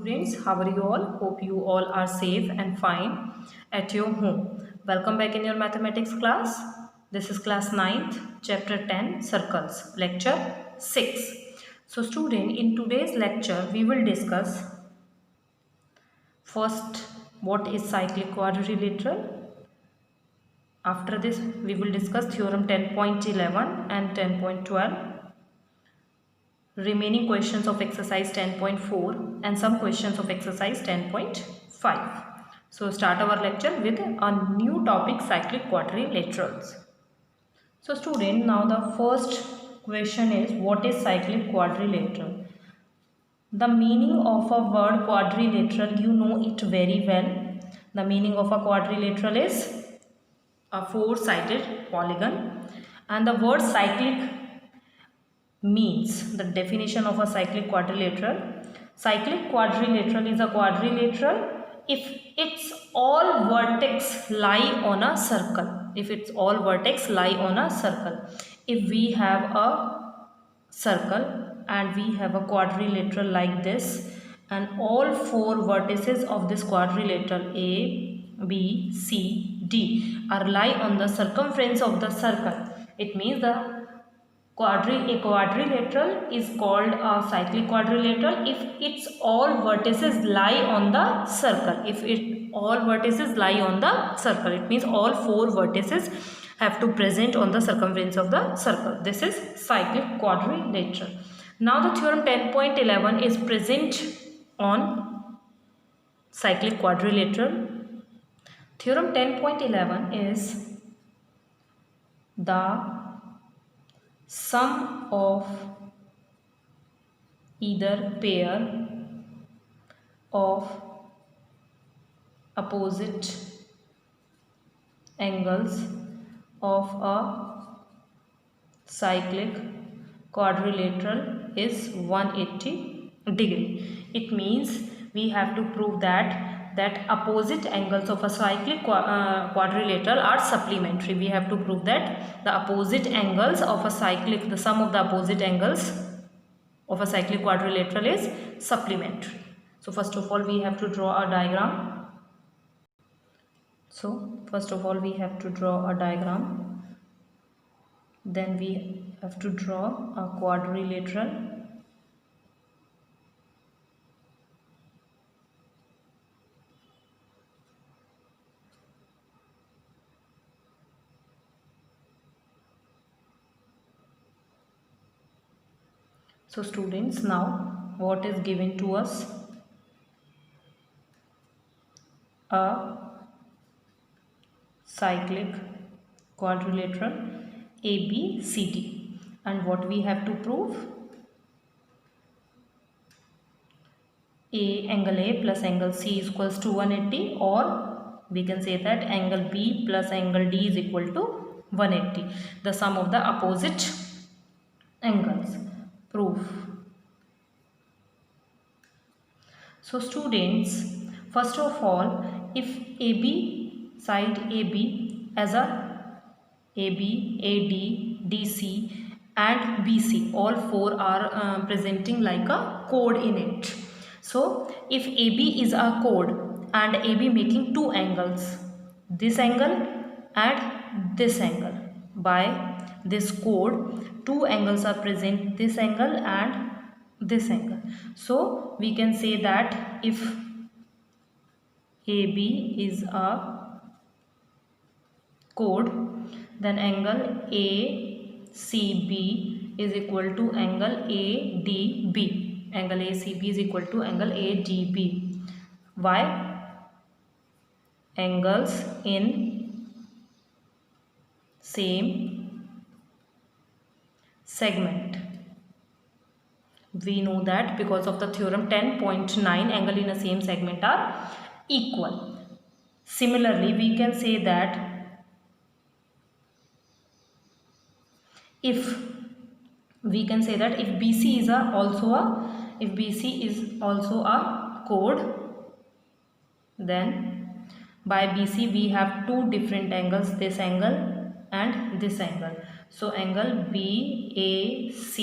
students, how are you all? Hope you all are safe and fine at your home. Welcome back in your mathematics class. This is class 9th, chapter 10, circles, lecture 6. So student, in today's lecture, we will discuss first what is cyclic quadrilateral. After this, we will discuss theorem 10.11 and 10.12. Remaining questions of exercise 10.4 and some questions of exercise 10.5. So start our lecture with a new topic, cyclic quadrilaterals. So student, now the first question is, what is cyclic quadrilateral? The meaning of a word quadrilateral, you know it very well. The meaning of a quadrilateral is a four-sided polygon, and the word cyclic means the definition of a cyclic quadrilateral. Cyclic quadrilateral is a quadrilateral if its all vertex lie on a circle. If its all vertex lie on a circle. If we have a circle and we have a quadrilateral like this, and all four vertices of this quadrilateral A, B, C, D are lie on the circumference of the circle, it means a quadrilateral is called a cyclic quadrilateral if its all vertices lie on the circle. If it all vertices lie on the circle, it means all four vertices have to present on the circumference of the circle. This is cyclic quadrilateral. Now the theorem 10.11 is present on cyclic quadrilateral. Theorem 10.11 is the sum of either pair of opposite angles of a cyclic quadrilateral is 180 degree. It means we have to prove that opposite angles of a cyclic quadrilateral are supplementary. We have to prove that the opposite angles of a cyclic, the sum of the opposite angles of a cyclic quadrilateral is supplementary. So first of all we have to draw a diagram. So first of all we have to draw a diagram. Then we have to draw a quadrilateral. So students, now what is given to us? A cyclic quadrilateral ABCD, and what we have to prove? Angle A plus angle C is equals to 180, or we can say that angle B plus angle D is equal to 180, the sum of the opposite angles. Proof. So students, first of all, if AB, side AB as a AB, AD, DC and BC, all four are presenting like a chord in it. So if AB is a chord and AB making two angles, this angle and this angle, by this chord two angles are present, this angle and this angle. So we can say that if AB is a chord, then angle ACB is equal to angle ADB. Angle ACB is equal to angle ADB. Why? Angles in same segment. We know that because of the theorem 10.9, angle in a same segment are equal. Similarly, we can say that if BC is also a chord, then by BC we have two different angles, this angle and this angle. So angle BAC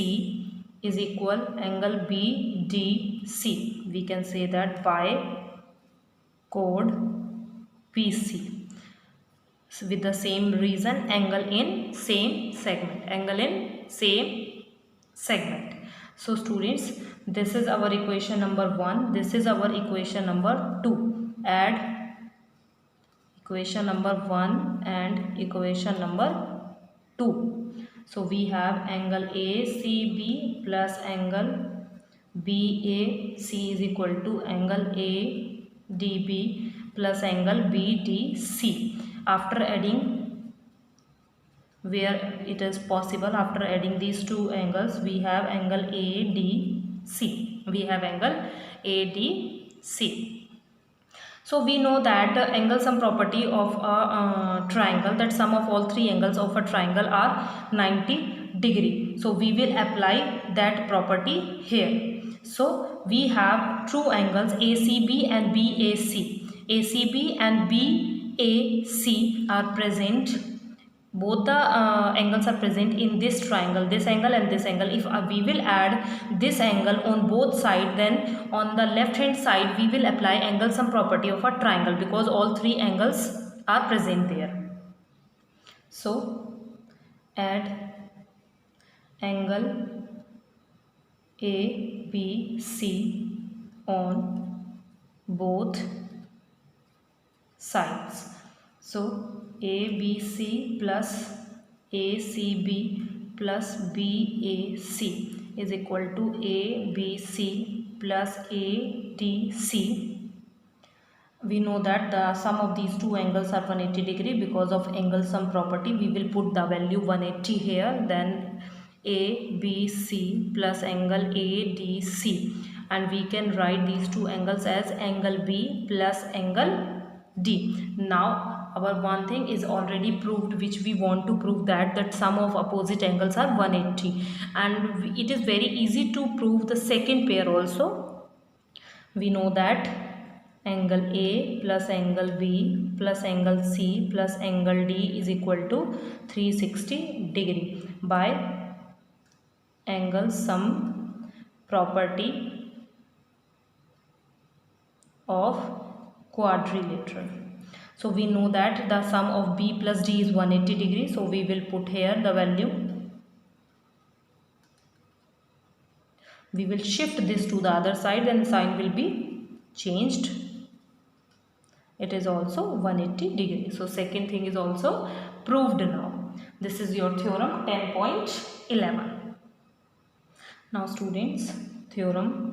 is equal angle BDC. we can say that by chord BC. So with the same reason, angle in same segment. So students, this is our equation number 1, this is our equation number 2. Add equation number 1 and equation number 2. So we have angle ACB plus angle BAC is equal to angle ADB plus angle BDC. After adding, where it is possible, after adding these two angles, we have angle ADC. We have angle ADC. So we know that angle sum property of a triangle, that sum of all three angles of a triangle are 90 degree. So we will apply that property here. So we have true angles ACB and BAC. ACB and BAC are present, both the angles are present in this triangle, this angle and this angle. If we will add this angle on both sides, then on the left hand side we will apply angle sum property of a triangle, because all three angles are present there. So add angle ABC on both sides. So ABC plus ACB plus BAC is equal to ABC plus ADC. We know that the sum of these two angles are 180 degree. Because of angle sum property, we will put the value 180 here. Then ABC plus angle ADC, and we can write these two angles as angle B plus angle D. Now our one thing is already proved, which we want to prove, that sum of opposite angles are 180, and it is very easy to prove the second pair also. We know that angle A plus angle B plus angle C plus angle D is equal to 360 degree by angle sum property of quadrilateral. So we know that the sum of B plus D is 180 degree. So we will put here the value. We will shift this to the other side and sign will be changed. It is also 180 degree. So second thing is also proved now. This is your theorem 10.11. Now students, theorem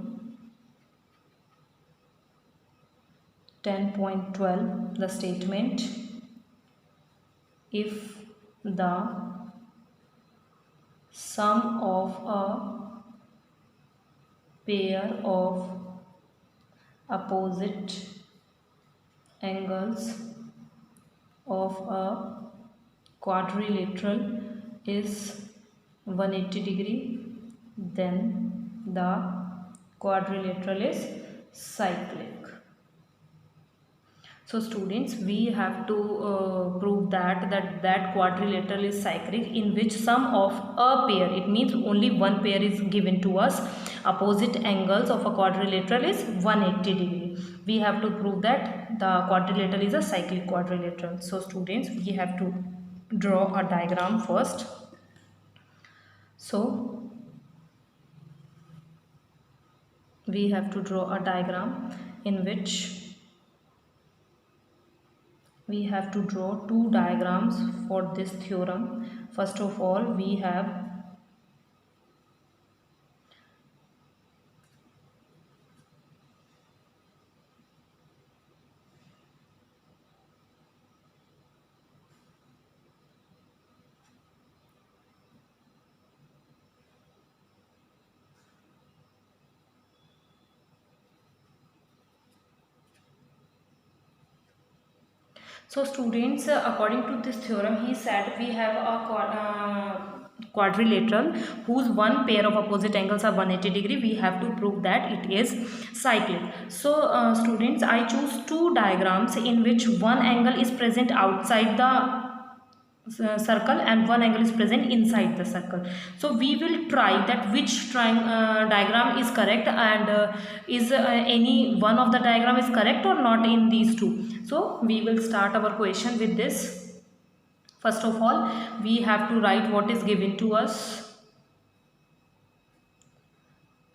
10.12, the statement: if the sum of a pair of opposite angles of a quadrilateral is 180 degree, then the quadrilateral is cyclic. So students, we have to prove that quadrilateral is cyclic, in which sum of a pair, it means only one pair is given to us, opposite angles of a quadrilateral is 180 degree. We have to prove that the quadrilateral is a cyclic quadrilateral. So students, we have to draw a diagram first. So we have to draw a diagram in which we have to draw two diagrams for this theorem. First of all, we have So students, according to this theorem, he said we have a quadrilateral whose one pair of opposite angles are 180 degree. We have to prove that it is cyclic. So students, I choose two diagrams in which one angle is present outside the circle and one angle is present inside the circle. So we will try that which diagram is correct, and is any one of the diagram is correct or not in these two. So we will start our question with this. First of all, we have to write what is given to us.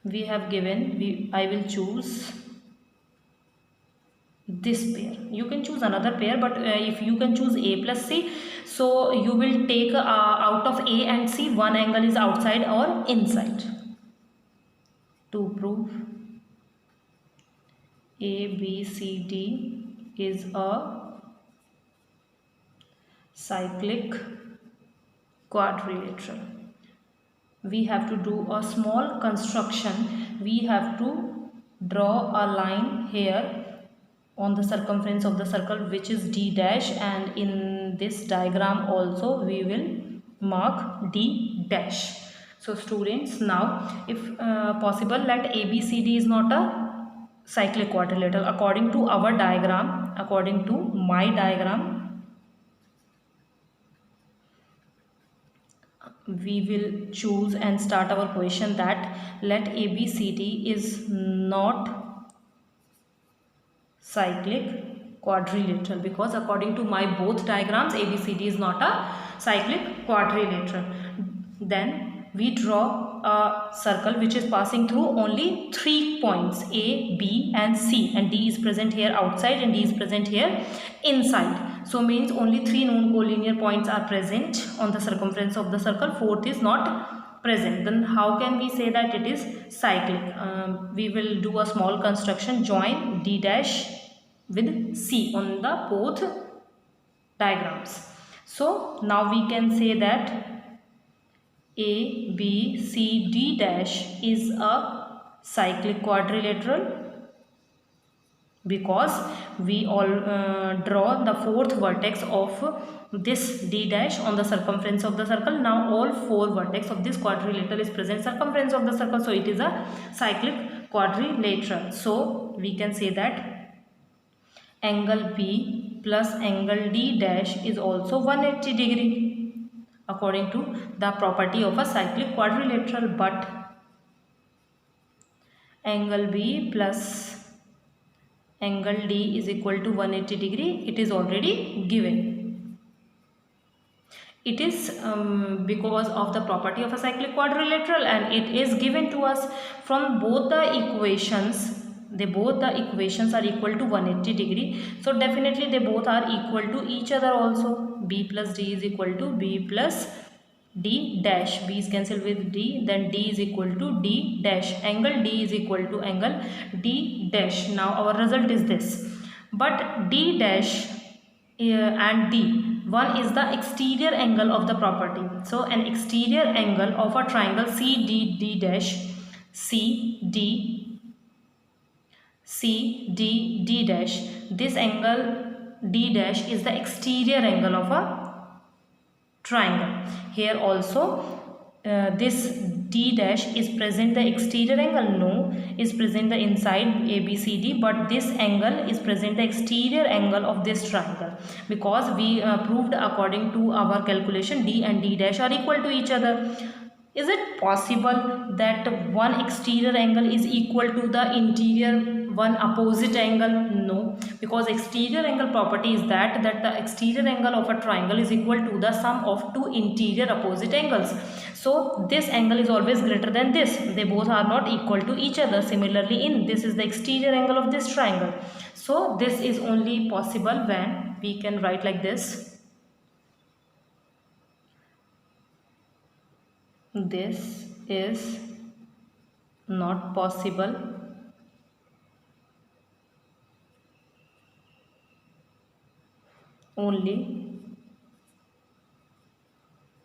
We have given, I will choose this pair. You can choose another pair, but if you can choose A plus C, so you will take out of A and C, one angle is outside or inside. To prove ABCD is a cyclic quadrilateral, we have to do a small construction. We have to draw a line here on the circumference of the circle, which is D dash, and in this diagram also we will mark D dash. So students, now if possible, let ABCD is not a cyclic quadrilateral according to our diagram, according to my diagram. We will choose and start our question that let ABCD is not cyclic quadrilateral, because according to my both diagrams ABCD is not a cyclic quadrilateral. Then we draw a circle which is passing through only 3 points A, B and C, and D is present here outside and D is present here inside. So means only 3 known collinear points are present on the circumference of the circle, fourth is not present. Then how can we say that it is cyclic? We will do a small construction, join D dash with C on the both diagrams. So now we can say that A, B, C, D dash is a cyclic quadrilateral, because we all draw the fourth vertex of this D dash on the circumference of the circle. Now all 4 vertex of this quadrilateral is present circumference of the circle, so it is a cyclic quadrilateral. So we can say that angle B plus angle D dash is also 180 degree according to the property of a cyclic quadrilateral. But angle B plus angle D is equal to 180 degree, it is already given. It is because of the property of a cyclic quadrilateral, and it is given to us from both the equations. Both the equations are equal to 180 degree, so definitely they both are equal to each other also. B plus D is equal to B plus D dash, B is cancelled with D, then D is equal to D dash, angle D is equal to angle D dash. Now our result is this, but D dash and D, one is the exterior angle of the property. So an exterior angle of a triangle CDD dash, CDD dash, this angle D dash is the exterior angle of a triangle. Here also this D dash is present the exterior angle, no, is present the inside ABCD, but this angle is present the exterior angle of this triangle, because we proved according to our calculation D and D dash are equal to each other. Is it possible that one exterior angle is equal to the interior one opposite angle? No, because exterior angle property is that the exterior angle of a triangle is equal to the sum of 2 interior opposite angles. So this angle is always greater than this, they both are not equal to each other. Similarly, in this is the exterior angle of this triangle. So this is only possible when we can write like this. This is not possible only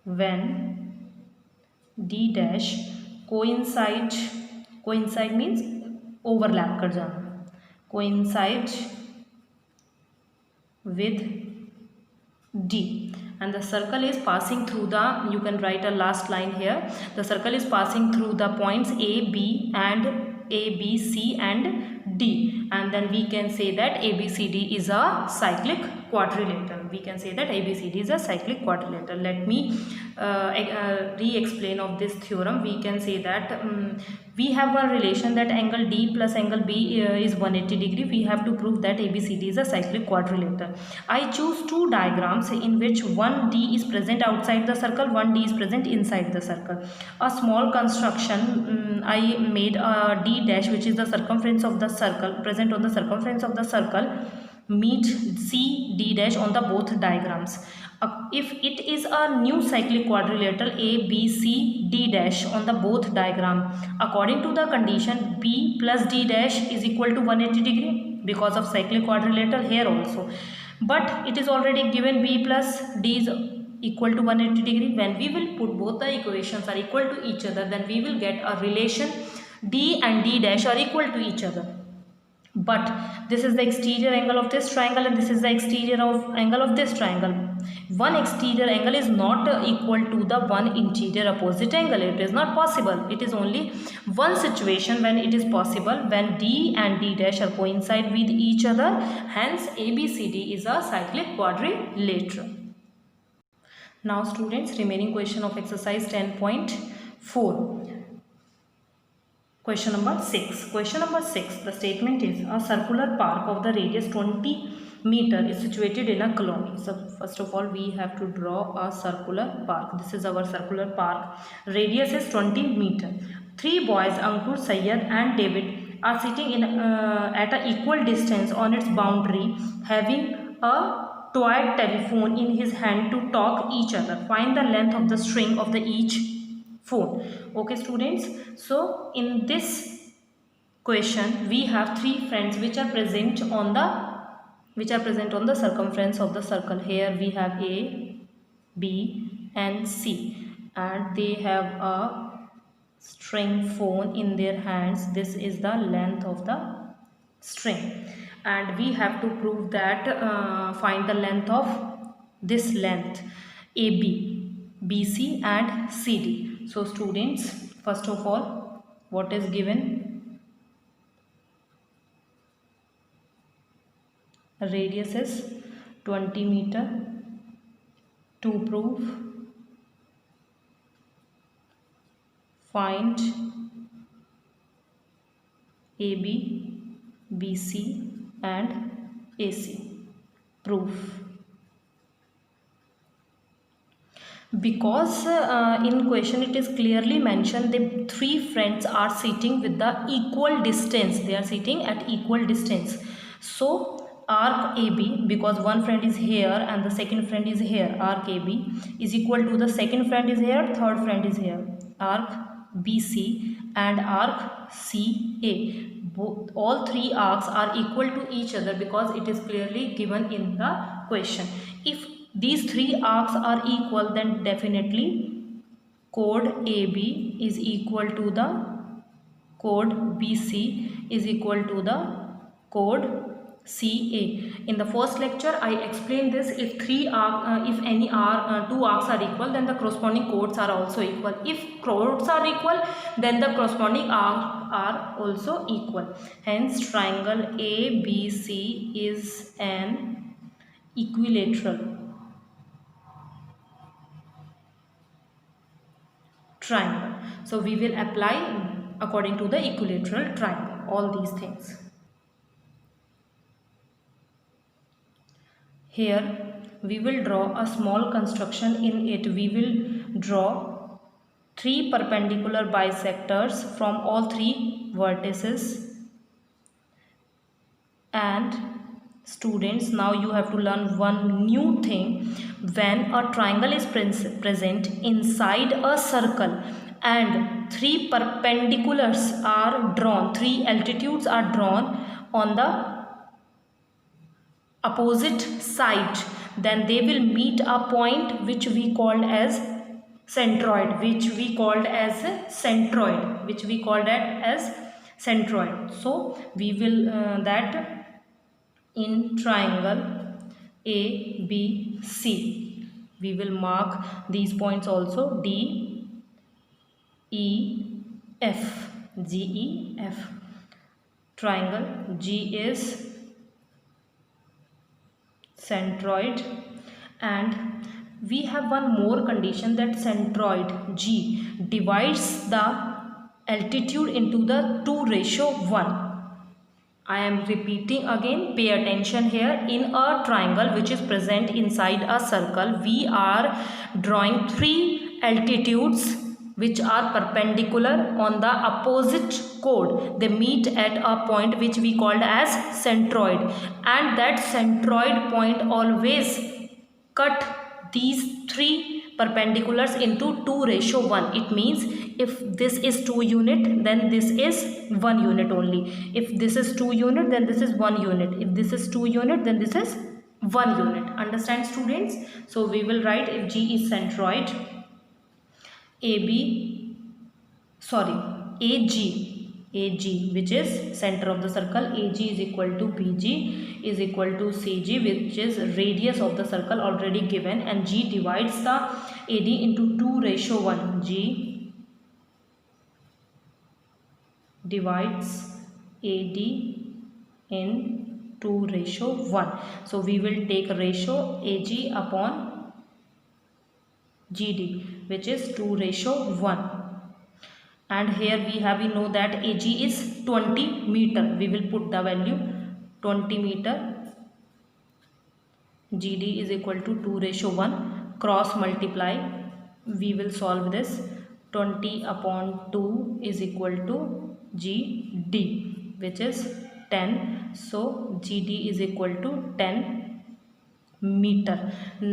when D dash coincide means overlap कर जाना, coincide with D, and the circle is passing through the, you can write a last line here, the circle is passing through the points A, B, C and D, and then we can say that ABCD is a cyclic quadrilateral. We can say that ABCD is a cyclic quadrilateral. Let me re-explain of this theorem. We can say that we have a relation that angle D plus angle B is 180 degree. We have to prove that ABCD is a cyclic quadrilateral. I choose two diagrams in which one D is present outside the circle, one D is present inside the circle. A small construction, I made a D dash, which is the circumference of the circle, present on the circumference of the circle, meet C D dash on the both diagrams. If it is a new cyclic quadrilateral, A, B, C, D dash on the both diagram, according to the condition B plus D dash is equal to 180 degree because of cyclic quadrilateral here also. But it is already given B plus D is equal to 180 degree. When we will put both the equations are equal to each other, then we will get a relation D and D dash are equal to each other. But this is the exterior angle of this triangle and this is the exterior angle of this triangle. One exterior angle is not equal to the one interior opposite angle. It is not possible. It is only one situation when it is possible, when D and D dash are coincide with each other. Hence ABCD is a cyclic quadrilateral. Now students, remaining question of exercise 10.4. Question number 6. Question number 6. The statement is a circular park of the radius 20 meter is situated in a colony. So first of all, we have to draw a circular park. This is our circular park. Radius is 20 meter. Three boys, Ankur, Sayyad and David, are sitting in at an equal distance on its boundary, having a toy telephone in his hand to talk each other. Find the length of the string of the each phone. Okay students, so in this question we have three friends which are present on the circumference of the circle. Here we have A, B and C, and they have a string phone in their hands. This is the length of the string, and we have to prove that find the length of this length AB, BC and CD. So students, first of all, what is given? Radius is 20 meter. To prove, find AB, BC and AC. Proof. Because in question it is clearly mentioned the three friends are sitting with the equal distance. They are sitting at equal distance. So arc AB, because one friend is here and the second friend is here, arc AB is equal to the second friend is here, third friend is here, arc BC and arc CA. All three arcs are equal to each other because it is clearly given in the question. If these three arcs are equal, then definitely chord AB is equal to the chord BC is equal to the chord CA. In the first lecture I explained this. If two arcs are equal, then the corresponding chords are also equal. If chords are equal, then the corresponding arcs are also equal. Hence triangle ABC is an equilateral triangle. So we will apply according to the equilateral triangle all these things. Here we will draw a small construction. In it we will draw three perpendicular bisectors from all three vertices. And students, now you have to learn one new thing. When a triangle is present inside a circle and three perpendiculars are drawn, three altitudes are drawn on the opposite side, then they will meet a point which we called as centroid, So we will that in triangle ABC we will mark these points also, D, E, F, G, E, F. triangle, G is centroid, and we have one more condition that centroid G divides the altitude into the 2:1. I am repeating again, pay attention here. In a triangle which is present inside a circle, we are drawing 3 altitudes which are perpendicular on the opposite chord. They meet at a point which we called as centroid, and that centroid point always cut these 3 perpendiculars into 2:1. It means if this is 2 unit, then this is 1 unit only. If this is 2 unit, then this is 1 unit. If this is 2 unit, then this is 1 unit. Understand, students? So we will write, if G is centroid, AG, which is center of the circle, AG is equal to BG is equal to CG, which is radius of the circle already given, and G divides the AD into 2:1. G divides AD in 2:1. So we will take ratio AG upon GD, which is 2:1. And here we know that AG is 20 meter. We will put the value 20 meter. GD is equal to 2:1. Cross multiply. We will solve this. 20 upon 2 is equal to GD, which is 10. So GD is equal to 10 meter.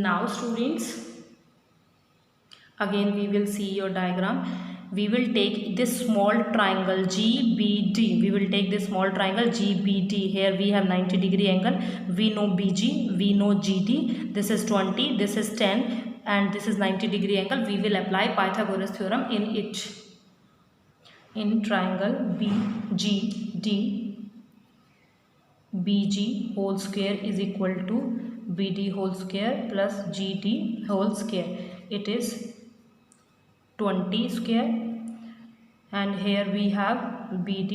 Now students, again we will see your diagram. We will take this small triangle GBD. We will take this small triangle GBD. Here we have 90-degree angle. We know BG, we know GD. This is 20, this is 10, and this is 90-degree angle. We will apply Pythagoras theorem in it. In triangle BGD, BG whole square is equal to BD whole square plus GD whole square. It is 20 square, and here we have BD,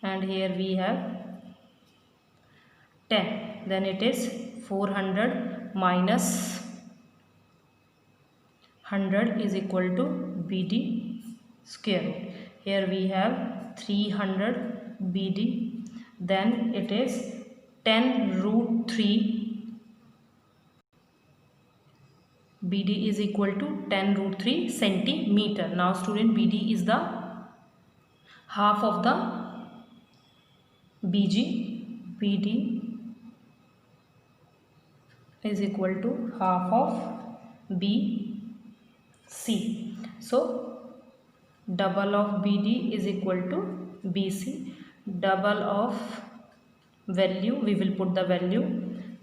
and here we have 10. Then it is 400 minus 100 is equal to BD square. Here we have 300 BD. Then it is 10√3. BD is equal to 10√3 centimeter. Now student, BD is the half of the BG. BD is equal to half of BC. So double of BD is equal to BC. Double of value, we will put the value,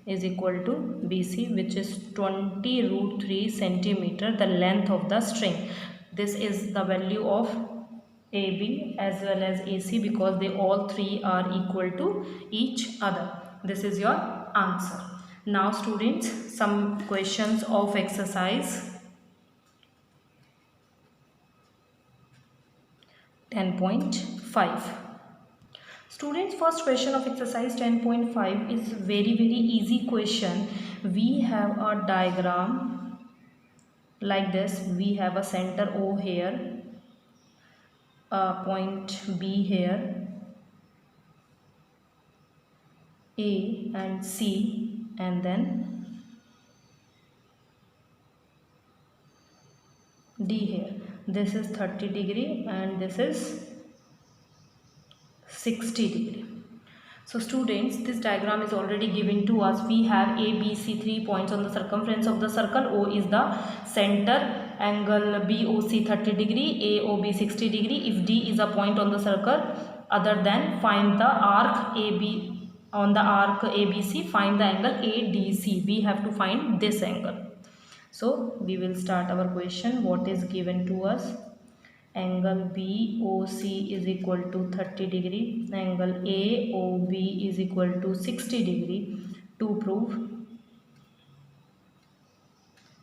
is equal to BC, which is 20√3 centimeter, the length of the string. This is the value of AB as well as AC, because they all three are equal to each other. This is your answer. Now students, some questions of exercise 10.5. Students, first question of exercise 10.5 is very easy question. We have a diagram like this. We have a center O here, a point B here, A and C, and then D here. This is 30-degree and this is 60-degree. So students, this diagram is already given to us. We have A, B, C, 3 points on the circumference of the circle. O is the center, angle BOC 30-degree, AOB 60-degree. If D is a point on the circle, other than find the arc AB. On the arc ABC, find the angle ADC. We have to find this angle. So we will start our question. What is given to us? Angle BOC is equal to 30-degree. Angle AOB is equal to 60-degree. To prove,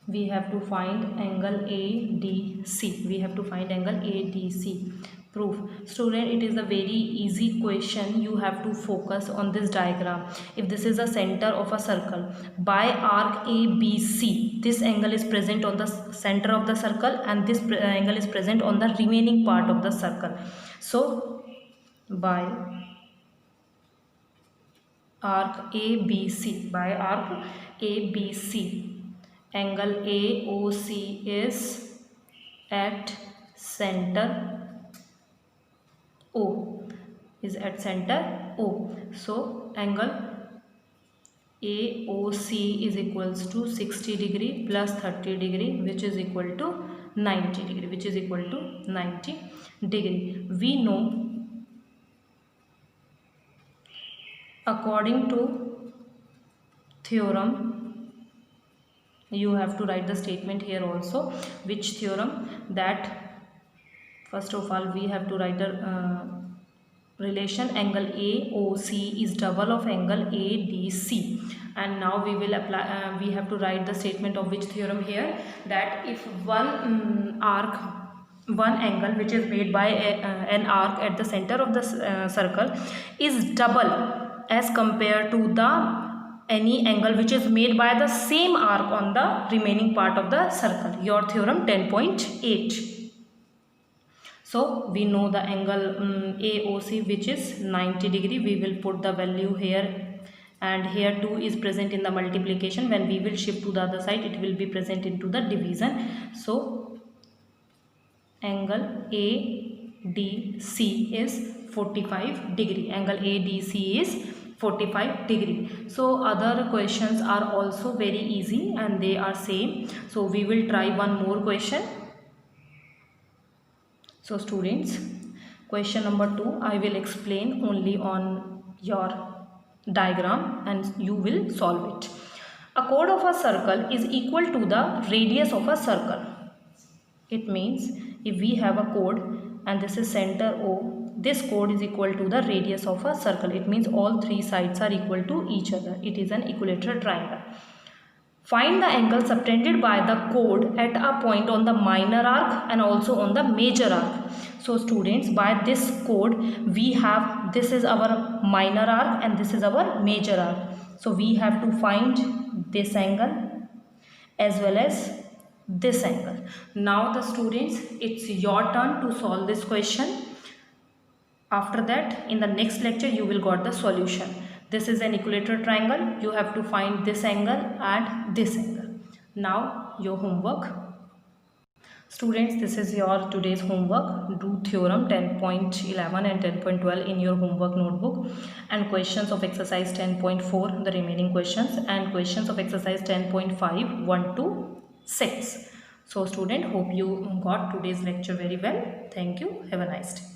we have to find angle ADC. We have to find angle ADC. proof. Student, it is a very easy question. You have to focus on this diagram. If this is a center of a circle, by arc ABC, this angle is present on the center of the circle and this angle is present on the remaining part of the circle. So by arc ABC, angle AOC is at center O, So angle AOC is equals to 60 degree plus 30 degree, which is equal to 90 degree. We know, according to theorem, you have to write the statement here also, which theorem, that first of all we have to write a relation, angle AOC is double of angle ADC, and now we will apply, we have to write the statement of which theorem here, that if one angle which is made by an arc at the center of the circle is double as compared to the any angle which is made by the same arc on the remaining part of the circle. Your theorem 10.8. So we know the angle AOC, which is 90 degree. We will put the value here, and here 2 is present in the multiplication. When we will shift to the other side, it will be present into the division. So angle ADC is 45 degree. Angle ADC is 45 degree. So other questions are also very easy and they are same. So we will try one more question. So students, question number 2 I will explain only on your diagram and you will solve it. A chord of a circle is equal to the radius of a circle. It means if we have a chord and this is center O, this chord is equal to the radius of a circle. It means all three sides are equal to each other. It is an equilateral triangle. Find the angle subtended by the chord at a point on the minor arc and also on the major arc. So students, by this chord we have, this is our minor arc and this is our major arc. So we have to find this angle as well as this angle. Now the students, it's your turn to solve this question. After that, in the next lecture you will got the solution. This is an equilateral triangle. You have to find this angle and this angle. Now your homework. Students, this is your today's homework. Do theorem 10.11 and 10.12 in your homework notebook, and questions of exercise 10.4, the remaining questions, and questions of exercise 10.5, 1 to 6. So student, hope you got today's lecture very well. Thank you. Have a nice day.